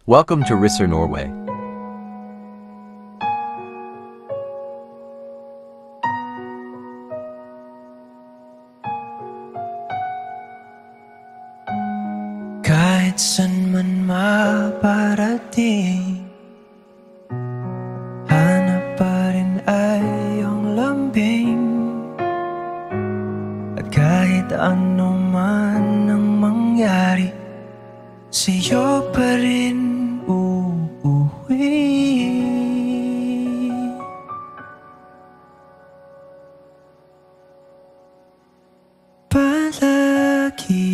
Welcome to Risser Norway. Kahit san man maparating, hanap pa rin ay iyong lambing. At kahit ano man ang mangyari, sa'yo pa rin uuwi. Palagi.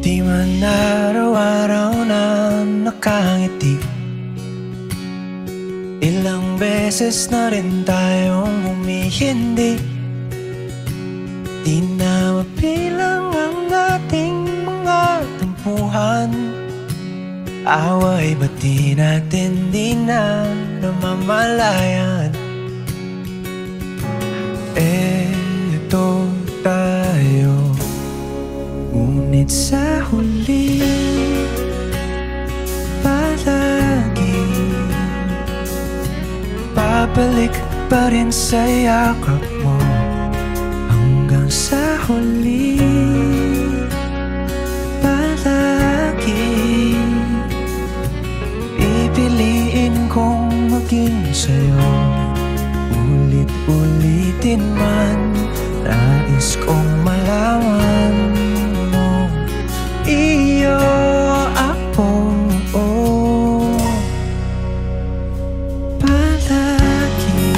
Di man araw-araw na nakangiti, ilang beses na rin tayong humihindi. Di na mapilang ang ating mga tampuhan, away ba't di natin di na namamalayan? Eto tayo, ngunit sa huli, palagi babalik pa rin sa yakap mo. Hanggang sa huli, palagi pipiliin kong maging sa'yo. Ulit-ulitin man, nais kong malaman mo, iyo ako, palagi.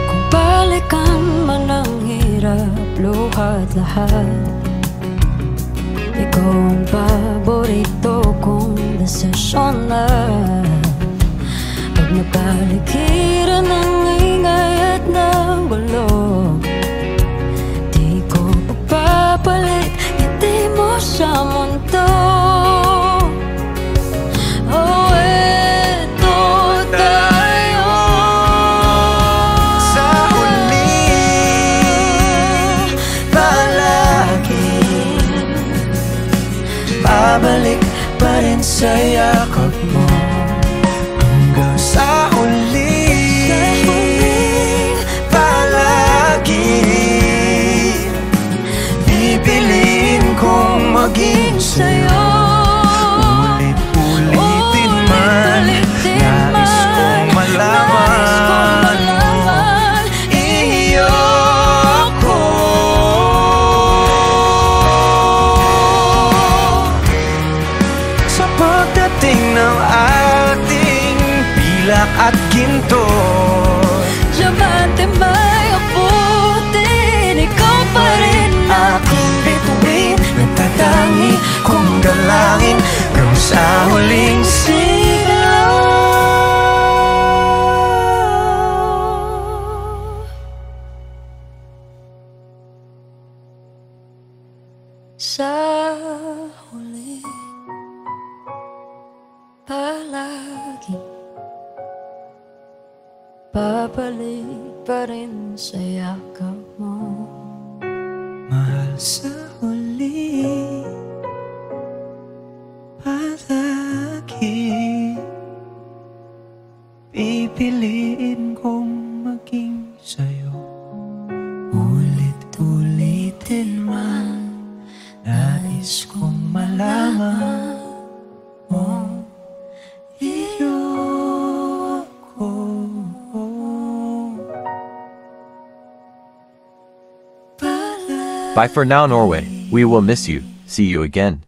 Kung balikan man ang hirap, luha't lahat, ikaw ang paborito kong desisyon na. Pag napaligiran ng ingay at ng gulo, di ko pagpapalit ngiti mo sa mundo. Oh, eto tayo, Sa huli, palagi babalik pa rin sa yakap mo. Hanggang sa huli, palagi pipiliin kong maging sa'yo. Ulit-ulitin man, nais kong malaman, iyo ako. Sa pagdating ng ating pilak at ginto, diamante may abutin, ikaw pa rin aking bituin, nagtatangi kong dalangin hanggang sa huling sigaw. sa huli, palagi babalik pa rin sa yakap mo. Mahal, sa huli, palagi pipiliin kong maging sa'yo. Ulit-ulitin man, nais kong malaman mo, iyo ako. Bye for now, Norway. We will miss you. See you again.